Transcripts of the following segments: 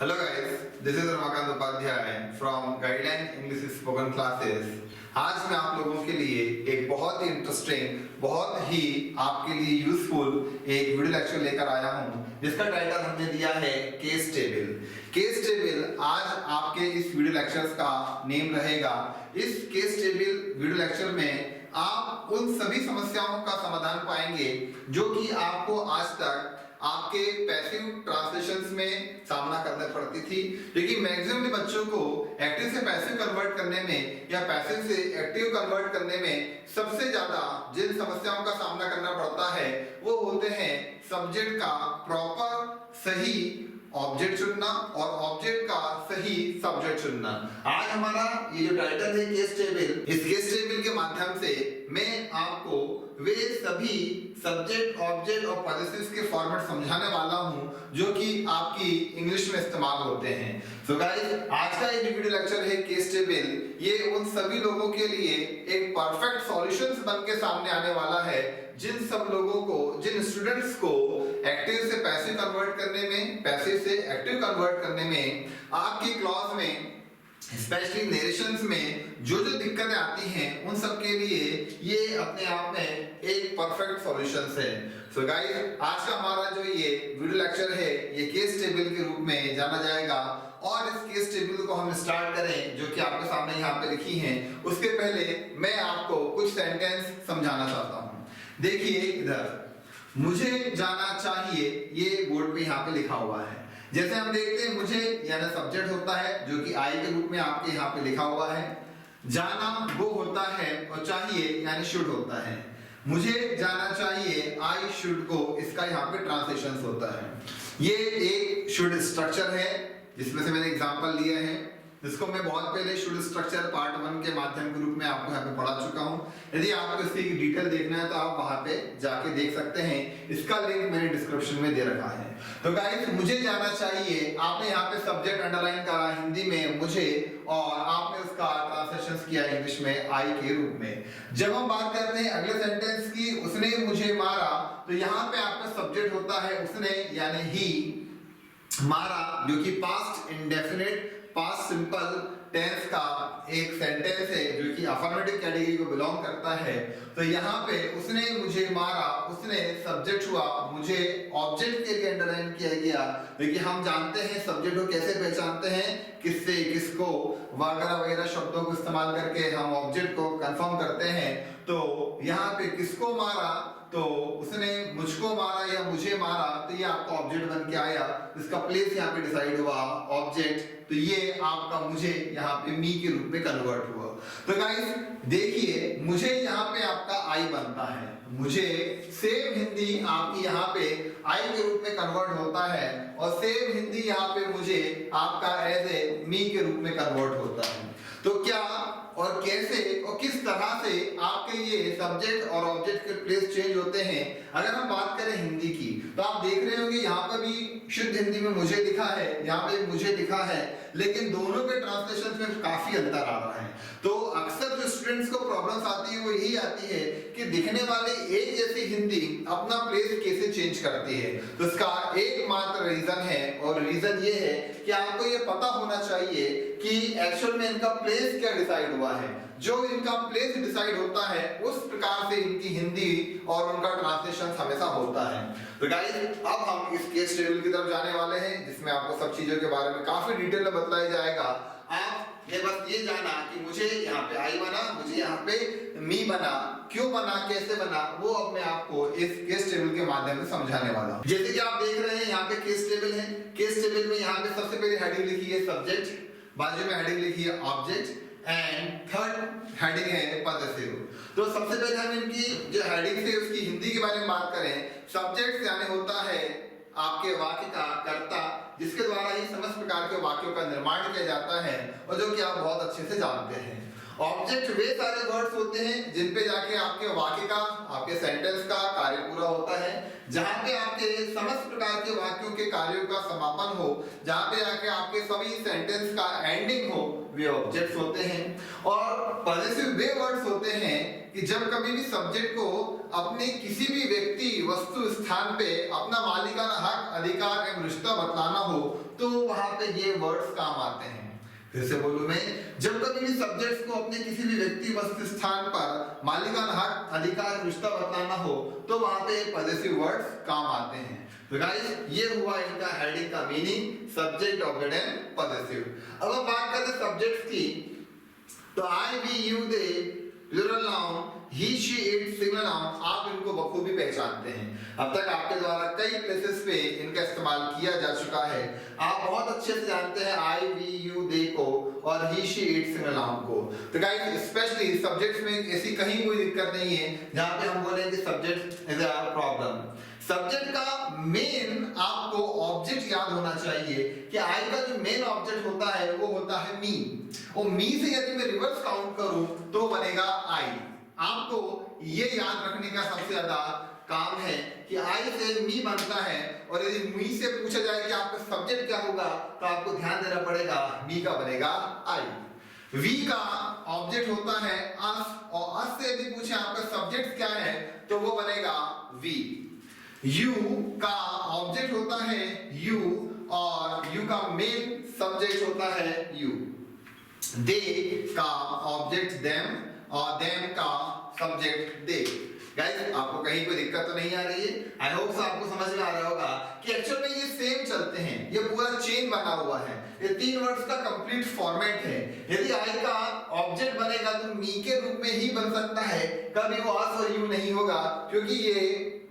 Hello guys, this is Ramakant Upadhyay from Guideline English spoken classes. आज मैं आप लोगों के लिए एक बहुत ही इंटरेस्टिंग, बहुत ही आपके लिए यूजफुल एक वीडियो लेक्चर लेकर आया हूं, जिसका टाइटल हमने दिया है केस टेबल। केस टेबल आज आपके इस वीडियो लेक्चर्स का नेम रहेगा। इस केस टेबल वीडियो लेक्चर में आप उन सभी समस्याओं का समाधान पाएंगे जो कि आपको आज तक आपके पैसिव ट्रांसलेशंस में सामना करना पड़ती थी, लेकिन मैक्सिमम बच्चों को एक्टिव से पैसिव कन्वर्ट करने में या पैसिव से एक्टिव कन्वर्ट करने में सबसे ज्यादा जिन समस्याओं का सामना करना पड़ता है वो होते हैं सब्जेक्ट का प्रॉपर सही ऑब्जेक्ट चुनना और ऑब्जेक्ट का सही सब्जेक्ट चुनना। आज हमारा ये जो टाइटल है केस टेबल, इस केस टेबल के माध्यम से मैं आपको वे सभी सब्जेक्ट, ऑब्जेक्ट और पॉसेसिव्स के फॉर्मेट समझाने वाला हूं जो कि आपकी इंग्लिश में इस्तेमाल होते हैं। सो गाइस, आज का ये वीडियो लेक्चर है केस टेबल, ये उन सभी लोगों के लिए एक परफेक्ट सॉल्यूशंस बन के सामने आने वाला है जिन सब लोगों को, जिन स्टूडेंट्स को एक्टिव से पैसिव कन्वर्ट करने में, पैसिव से एक्टिव कन्वर्ट करने में आपकी क्लास में स्पेशली नरेशंस में जो जो दिक्कतें आती हैं उन सब के लिए ये अपने आप में एक परफेक्ट सॉल्यूशंस है। सो गाइस, आज का हमारा जो ये वीडियो लेक्चर है ये केस टेबल के रूप में जाना जाएगा। और इस केस टेबल को हम स्टार्ट करें जो कि आपके सामने यहाँ पे लिखी हैं, उसके पहले मैं आपको कुछ सेंटेंस समझाना चाहता हूँ। देखिए इधर, मुझे जाना चाहिए, ये बोर्ड पे यहाँ पे लिखा हुआ है। जैसे हम देखते हैं मुझे यानी सब्जेक्ट होता है जो कि आई के रूप में आपके यहाँ पे लिखा हुआ है, जाना वो होता है और चाहिए यानी शुड होता है। मुझे जाना चाहिए, आई शुड गो, इसका यहाँ पे ट्रांसलेशन होता है। ये एक शुड स्ट्रक्चर है जिसमें से मैंने एग्जांपल लिए हैं, जिसको मैं बहुत पहले शुड स्ट्रक्चर पार्ट 1 के माध्यम के रूप में आपको यहाँ पे पढ़ा चुका हूँ। यदि आपको इसकी डिटेल देखना है तो आप वहां पे जाके देख सकते हैं, इसका लिंक मैंने डिस्क्रिप्शन में दे रखा है। तो गाइस, मुझे जाना चाहिए, आपने यहाँ पे सब्जेक्ट अंडरलाइन करा हिंदी में मुझे, और आपने उसका ट्रांसलेशन किया इंग्लिश में आई के रूप में। जब हम बात करते हैं अगले सेंटेंस की, उसने मुझे मारा, तो यहाँ पे आपका सब्जेक्ट होता है उसने यानी ही, मारा जो कि past indefinite, past simple tense का एक सेंटेंस है जो कि अफर्मेटिव कैटेगरी को बिलोंग करता है। तो यहाँ पे उसने मुझे मारा, उसने सब्जेक्ट हुआ, मुझे ऑब्जेक्ट के लिए अंडरलाइन किया गया, क्योंकि हम जानते हैं सब्जेक्ट को कैसे पहचानते हैं, किससे, किसको, वगैरह वगैरह शब्दों को इस्तेमाल करके हम ऑब्जेक्ट को कंफर्म करते हैं। तो यहाँ पे किसको मारा, तो उसने मुझको मारा या मुझे मारा, तो ये आपका ऑब्जेक्ट बन के आया, इसका प्लेस यहाँ पे डिसाइड हुआ ऑब्जेक्ट, तो ये आपका मुझे यहाँ पे मी के रूप में कन्वर्ट हुआ। तो गाइस देखिए, मुझे यहाँ पे आपका आई बनता है, मुझे सेम हिंदी आपकी यहाँ पे आई के रूप में कन्वर्ट होता है, और सेम हिंदी यहाँ पे मुझे आपका एज ए मी के रूप में कन्वर्ट होता है। तो क्या और कैसे और किस तरह से आपके ये सब्जेक्ट और ऑब्जेक्ट के प्लेस चेंज होते हैं। अगर हम बात करें हिंदी की, तो आप देख रहे होंगे यहाँ पर भी शुद्ध हिंदी में मुझे लिखा है, यहाँ पे मुझे लिखा है, लेकिन दोनों के ट्रांसलेशन में काफी अंतर आ रहा है। तो अक्सर जो स्टूडेंट्स को प्रॉब्लम्स आती है वो यही आती है कि दिखने वाली एक जैसी हिंदी अपना प्लेस कैसे चेंज करती है। तो इसका एकमात्र रीजन है, और रीजन ये है कि आपको ये पता होना चाहिए कि एक्चुअल में इनका प्लेस क्या डिसाइड हुआ है। जो इनका प्लेस डिसाइड होता है उस प्रकार से इनकी हिंदी और उनका ट्रांसलेशन हमेशा होता है। तो गाइस, अब हम इस केस टेबल की तरफ जाने वाले हैं, जिसमें आपको सब चीजों के बारे में काफी डिटेल में बताया जाएगा। आप ये बस ये जाना कि मुझे यहाँ पे आई बना, मुझे यहाँ पे मी बना, क्यों बना, कैसे बना, वो अब मैं आपको इस केस टेबल के माध्यम से समझाने वाला हूँ। जैसे कि आप देख रहे हैं यहाँ पे केस टेबल है। केस टेबल में यहाँ पे सबसे पहले हेडिंग लिखी है सब्जेक्ट, बाजू में हेडिंग लिखी है ऑब्जेक्ट, एंड थर्ड हेडिंग है पॉसेसिव। तो सबसे पहले हम इनकी जो हेडिंग है उसकी हिंदी के बारे में बात करें। सब्जेक्ट यानी होता है आपके वाक्य का कर्ता, जिसके द्वारा ही समस्त प्रकार के वाक्यों का निर्माण किया जाता है, और जो कि आप बहुत अच्छे से जानते हैं। ऑब्जेक्ट वे सारे वर्ड्स होते हैं जिन पे जाके आपके वाक्य का, आपके सेंटेंस का कार्य पूरा होता है, जहां पे आपके समस्त प्रकार के वाक्यों के कार्यों का समापन हो, जहां पे जाके आपके सभी सेंटेंस का एंडिंग हो, वे ऑब्जेक्ट्स होते हैं। और पॉजेसिव वे वर्ड्स होते हैं कि जब कभी भी सब्जेक्ट को अपने किसी भी व्यक्ति, वस्तु, स्थान पे अपना मालिकाना हक, अधिकार एवं रिश्ता बतलाना हो तो वहां पे ये वर्ड्स काम आते हैं। फिर से बोलूं मैं, जब कभी भी सब्जेक्ट्स को अपने किसी भी व्यक्ति, वस्तु, स्थान पर मालिकाना हक, अधिकार, रिश्ता बतलाना हो तो वहां पे पॉजेसिव वर्ड्स काम आते हैं। तो गाइस ये हुआ इनका हेडिंग का meaning, subject, object and possessive. अब हम बात करते हैं सब्जेक्ट्स की, तो I, we, you, they, plural noun, he, she, it, singular noun, आप इनको बखूबी पहचानते हैं। अब तक आपके द्वारा कई प्लेसेस पे इनका इस्तेमाल किया जा चुका है। आप बहुत अच्छे से जानते हैं आई, वी, यू, दे को और ही, शी, इट, सिंगुलर नाउन को। तो गाइस स्पेशली सब्जेक्ट्स में ऐसी कहीं कोई दिक्कत नहीं है जहां पे हम बोलेंगे subject is a problem. Subject का मेन आपको ऑब्जेक्ट याद होना चाहिए कि आई का जो मेन ऑब्जेक्ट होता है वो होता है मी, और मी से यदि मैं रिवर्स काउंट करूं तो बनेगा आई। आपको ये याद रखने का सबसे ज्यादा काम है कि आई से मी बनता है, और यदि मी से पूछा जाए कि आपका सब्जेक्ट क्या होगा तो आपको ध्यान देना पड़ेगा मी का बनेगा आई। वी का ऑब्जेक्ट होता है अस, और अस से यदि पूछे आपका सब्जेक्ट क्या है तो वो बनेगा वी। यू का ऑब्जेक्ट होता है यू, और यू का मेन सब्जेक्ट होता है यू। दे का ऑब्जेक्ट देम, और देम का सब्जेक्ट दे। गाइस आपको कहीं कोई दिक्कत तो नहीं आ रही है? आई होप आपको समझ में आ रहा होगा कि एक्चुअल में ये सेम चलते हैं, ये पूरा चेन बना हुआ है, ये तीन वर्ड्स का कंप्लीट फॉर्मेट है। यदि आई का ऑब्जेक्ट बनेगा तो मी के रूप में ही बन सकता है, कभी वो अस और यू नहीं होगा, क्योंकि ये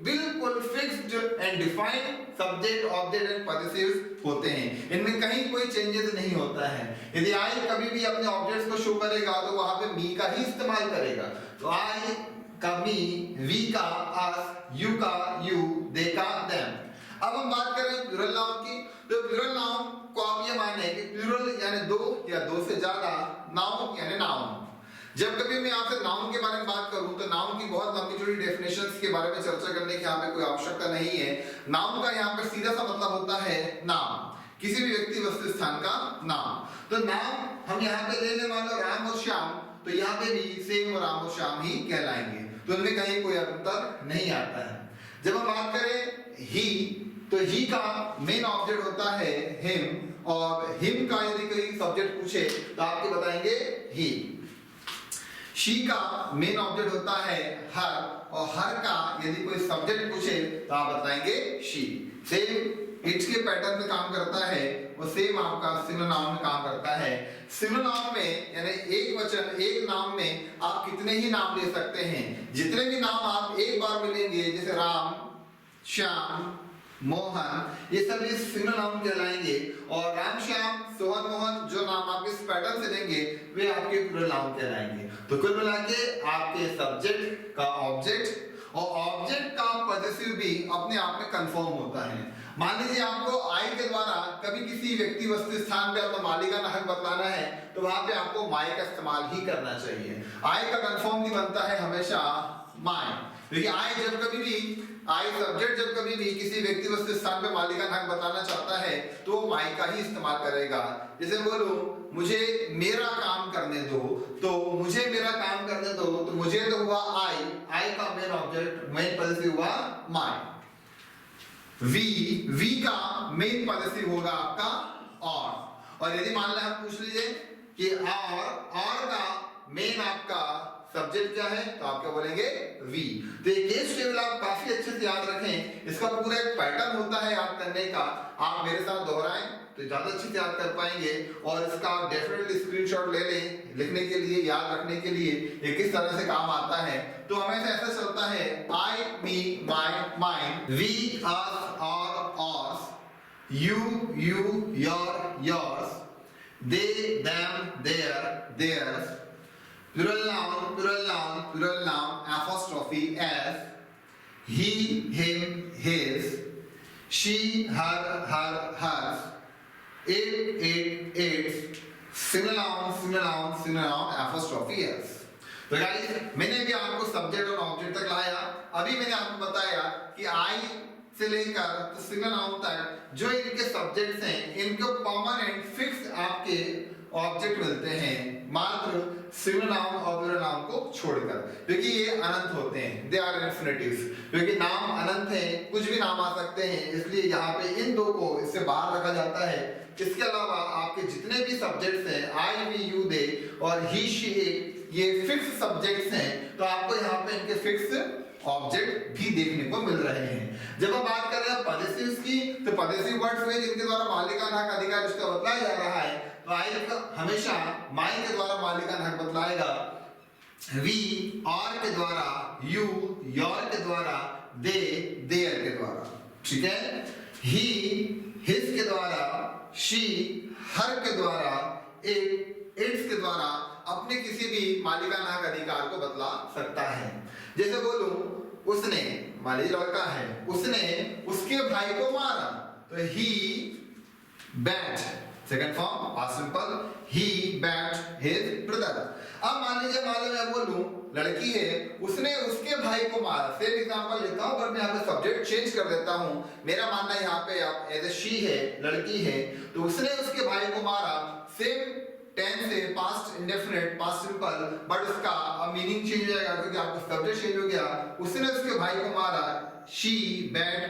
बिल्कुल fixed and defined subject, object and possessives होते हैं, इनमें कहीं कोई चेंजेस नहीं होता है। यदि आई कभी भी अपने ऑब्जेक्ट्स को शो करेगा तो वहां पे मी का ही इस्तेमाल करेगा। तो आई का मी, वी का अस, यू का यू, दे का देम। अब हम बात करें प्लूरल नाउन की, तो प्लूरल नाउन को आप ये माने कि प्लूरल यानी दो या दो से ज्यादा, नाउन यानी नाउन। जब कभी मैं आपसे नाउन के बारे में बात करूं तो नाउन की बहुत लंबी चौड़ी डेफिनेशंस के बारे में चर्चा करने की यहाँ पे कोई आवश्यकता नहीं है। नाउन का यहाँ पे सीधा सा मतलब होता है नाम, किसी भी व्यक्ति, वस्तु, स्थान का नाम। तो नाम हम यहाँ पे ले लें, मान लो राम और श्याम, तो यहाँ पे भी सेम राम और श्याम ही कहलाएंगे, तो इनमें कहीं कोई अंतर नहीं आता है। जब हम बात करें ही, तो ही का मेन ऑब्जेक्ट होता है हिम, और हिम का यदि कोई सब्जेक्ट पूछे तो आपके बताएंगे ही। शी का मेन ऑब्जेक्ट होता है हर, और हर का यदि कोई सब्जेक्ट पूछे तो आप बताएंगे शी। सेम इट्स के पैटर्न में काम करता है, और सेम आपका सिंगुलर नाउन में काम करता है। सिंगुलर नाउन में यानी एक वचन, एक नाम में आप कितने ही नाम ले सकते हैं, जितने भी नाम आप एक बार में लेंगे, जैसे राम, श्याम, मोहन, ये सब इस सिंगुलर नाउन कहलाएंगे। और राम, श्याम, सोहन, मोहन जो नाम आप इस पैटर्न से लेंगे वे आपके प्लूरल नाउन कहलाएंगे। तो कुल मिला के आपके सब्जेक्ट का ऑब्जेक्ट और ऑब्जेक्ट का पॉजेसिव भी अपने आप में कंफर्म होता है। मान लीजिए आपको आई के द्वारा कभी किसी व्यक्ति, वस्तु, स्थान पे अपना मालिकाना हक बतलाना है तो वहां पे आपको माई का इस्तेमाल ही करना चाहिए। आई का कंफर्म नहीं बनता है हमेशा माई, क्योंकि आई जब कभी भी, आई सब्जेक्ट जब कभी भी किसी व्यक्ति, वस्तु, स्थान पे मालिकाना हक बताना चाहता है तो वो माई का ही इस्तेमाल करेगा। जैसे बोलो मुझे मेरा काम करने दो, तो मुझे मेरा काम करने दो, तो मुझे तो हुआ आई, आई का मेन ऑब्जेक्ट, मेन पॉजेसिव हुआ माई। वी का मेन पॉजेसिव होगा आपका और यदि मान लें हम पूछ लीजिए कि और का मेन आपका सब्जेक्ट क्या है तो आप क्या बोलेंगे वी। तो ये केस टेबल आप काफी अच्छे से याद रखें, इसका पूरा एक पैटर्न होता है याद करने का। आप मेरे साथ दोहराएं तो ज्यादा अच्छे से याद कर पाएंगे, और इसका डेफिनेटली स्क्रीनशॉट ले लें लिखने के लिए, याद रखने के लिए ये किस तरह से काम आता है। तो हमेशा ऐसा चलता है आई, मी, माई, माइन, वी, अस, और, you, your, yours, they, them, theirs, plural noun, apostrophe s, he, him, his, she, her, hers, it, its, single noun single noun single noun apostrophe S. तो गाइस मैंने भी आपको सब्जेक्ट और ऑब्जेक्ट तक लाया। अभी मैंने आपको बताया कि आई से लेकर तो सिंगल नाउन तक जो इनके सब्जेक्ट्स हैं इनको परमानेंट फिक्स आपके ऑब्जेक्ट मिलते हैं मात्र सिंगल नाउन और प्लूरल नाउन को छोड़कर, क्योंकि ये अनंत होते हैं, दे आर इन्फिनिटिव्स। क्योंकि नाम अनंत है, कुछ भी नाम आ सकते हैं, इसलिए यहाँ पे इन दो को इससे बाहर रखा जाता है। इसके अलावा आपके जितने भी सब्जेक्ट्स हैं आई वी यू दे और ही शी इट, ये फिक्स सब्जेक्ट्स हैं, तो आपको यहाँ पे इनके फिक्स ऑब्जेक्ट भी देखने को मिल रहे हैं। जब हम बात कर रहे हैं पॉजेसिव्स की, तो पॉजेसिव वर्ड्स में जिनके द्वारा मालिकाना हक अधिकार इसका बतलाया जा रहा है, तो आई हमेशा माई के द्वारा मालिकाना हक बतलाएगा, वी आर के द्वारा, यू योर के द्वारा, दे देयर के द्वारा, ठीक है। ही हिज के द्वारा, शी हर के द्वारा, इट इट्स के द्वारा अपने किसी भी मालिकाना हक अधिकार को बतला सकता है। जैसे बोलूं उसने, मान लीजिए लड़का है, उसने उसके भाई को मारा, तो he beat, second form past simple, he beat his brother. अब मान लीजिए मैं बोलूं लड़की है, उसने उसके भाई को मारा, सेम एग्जांपल लेता हूं पर मैं यहाँ पे सब्जेक्ट चेंज कर देता हूं। मेरा मानना यहाँ पे आप एज ए शी है, लड़की है, तो उसने उसके भाई को मारा, सेम टेंस से past indefinite past simple, but उसका मीनिंग चेंज हो जाएगा क्योंकि आपका सब्जेक्ट चेंज हो गया। उसने उसके भाई को मारा, शी बैट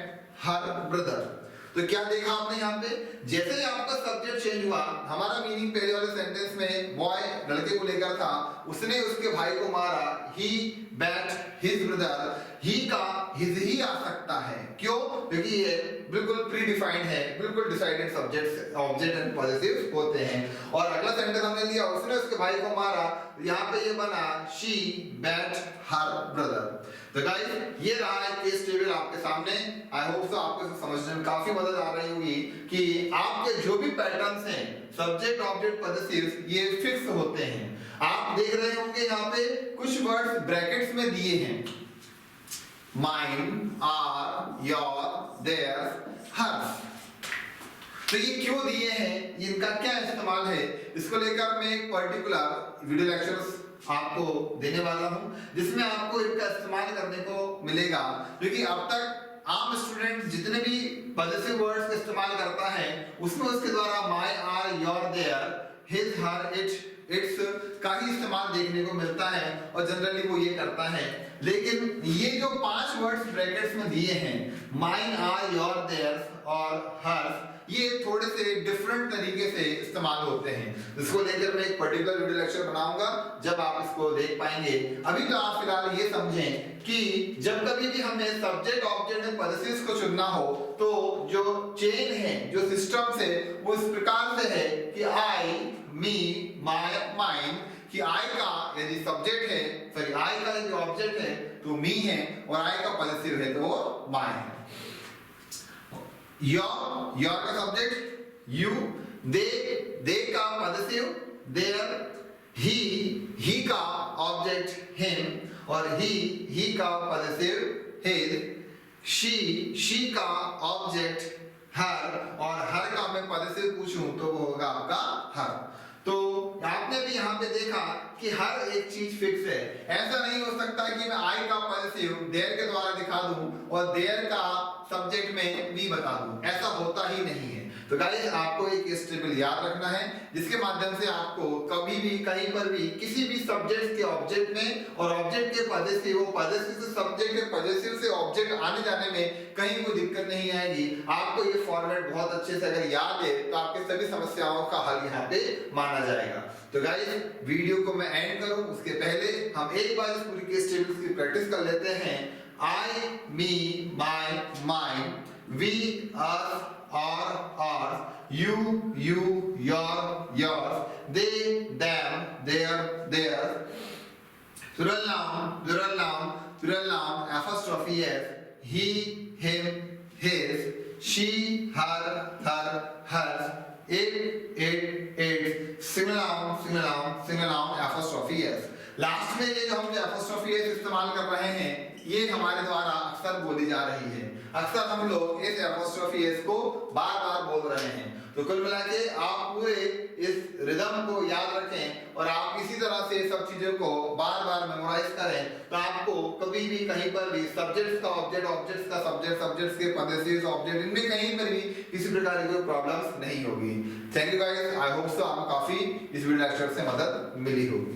हर ब्रदर। तो क्या देखा आपने यहाँ पे, जैसे ही आपका सब्जेक्ट चेंज हुआ, हमारा मीनिंग पहले वाले सेंटेंस में बॉय लड़के को लेकर था, उसने उसके भाई को मारा, ही बैट हिज ब्रदर। ही का हिज ही आ सकता है, क्यों? क्योंकि ये बिल्कुल प्री डिफाइंड है, बिल्कुल decided subjects object and possessives होते हैं। और अगला सेंटेंस हमने लिया, उसने उसके भाई को मारा, यहाँ पे ये बना शी बैट हर ब्रदर। तो गाइस ये रहा है केस टेबल आपके सामने। आई होप सो आपको इसे समझने में काफी मदद आ रही होगी कि आपके जो भी पैटर्न्स हैं सब्जेक्ट ऑब्जेक्ट पॉजेसिव्स ये फिक्स होते हैं। आप देख रहे होंगे यहाँ पे कुछ वर्ड्स ब्रैकेट्स में दिए हैं, माइन, आर, योर, देयर, हर। तो ये क्यों दिए हैं, इनका क्या इस्तेमाल है, इसको लेकर मैं एक पर्टिकुलर वीडियो लेक्चर्स आपको देने वाला हूं, जिसमें आपको इनका इस्तेमाल करने को मिलेगा। क्योंकि अब तक आम स्टूडेंट जितने भी पॉजेसिव वर्ड्स का इस्तेमाल करता है, उसमें उसके द्वारा my, our, your, their, his, her, its का ही इस्तेमाल देखने को मिलता है और जनरली वो ये करता है। लेकिन ये जो 5 वर्ड्स ब्रैकेट्स में दिए हैं, माइन, आर, योर, देयर और हर, ये थोड़े से डिफरेंट तरीके से इस्तेमाल होते हैं। इसको लेकर मैं एक पर्टिकुलर वीडियो लेक्चर बनाऊंगा, जब आप इसको देख पाएंगे। अभी तो आप फिलहाल ये समझें कि जब कभी भी हमें सब्जेक्ट ऑब्जेक्ट एंड पॉजेसिव्स को चुनना हो, तो जो चेन है, जो सिस्टम है, वो इस प्रकार से है कि आई, मी, माय, माइन, कि आई का यदि सब्जेक्ट है, सॉरी आई का यदि ऑब्जेक्ट है तो मी है, और आई का पॉजेसिव है तो वो माय है। योर का सब्जेक्ट यू, दे का पॉजेसिव देयर, ही का ऑब्जेक्ट हिम और ही का पॉजेसिव हिज, शी का ऑब्जेक्ट हर, और हर का मैं पॉजेसिव पूछूं तो वो होगा आपका हर। तो आपने भी यहाँ पे देखा कि हर एक चीज फिक्स है। ऐसा नहीं हो सकता कि मैं आई का पॉजेसिव देयर के द्वारा दिखा दूं और देयर का सब्जेक्ट में भी बता दूं, ऐसा होता ही नहीं है। तो गाइस आपको एक केस टेबल याद रखना है, जिसके माध्यम से आपको कभी भी कहीं पर भी किसी भी सब्जेक्ट के ऑब्जेक्ट में और ऑब्जेक्ट के पॉजेसिव, पॉजेसिव से सब्जेक्ट के पॉजेसिव से ऑब्जेक्ट आने जाने में कहीं कोई दिक्कत नहीं आएगी। आपको ये फॉर्मेट बहुत अच्छे से अगर याद है तो आपके सभी समस्याओं का हल यहाँ पे माना जाएगा। तो गाइस वीडियो को मैं एंड करूं उसके पहले हम एक बार इस पूरी केस टेबल की प्रैक्टिस कर लेते हैं। I, me, my, mine, we, us, our, you, your, they, them, their, plural noun, apostrophe s, he, him, his, she, her, hers, it, single noun, apostrophe s। Last में ये जो हम apostrophe s इस्तेमाल कर रहे हैं, ये हमारे द्वारा अक्सर में बोली जा रही है। अक्सर हम लोग इस एपोस्ट्रोफी एस को बार बार बोल रहे हैं। तो कुल मिला के आप पूरे इस रिदम को याद रखें और आप इसी तरह से सब चीजों को बार बार मेमोराइज करें, तो आपको कभी भी कहीं पर भी सब्जेक्ट्स का ऑब्जेक्ट, ऑब्जेक्ट्स का सब्जेक्ट, सब्जेक्ट्स के पदेशिस ऑब्जेक्ट, इनमें कहीं पर भी किसी प्रकार की कोई प्रॉब्लम्स नहीं होगी। Thank you guys, I hope so आपको काफी इस वीडियो लेक्चर से मदद मिली होगी।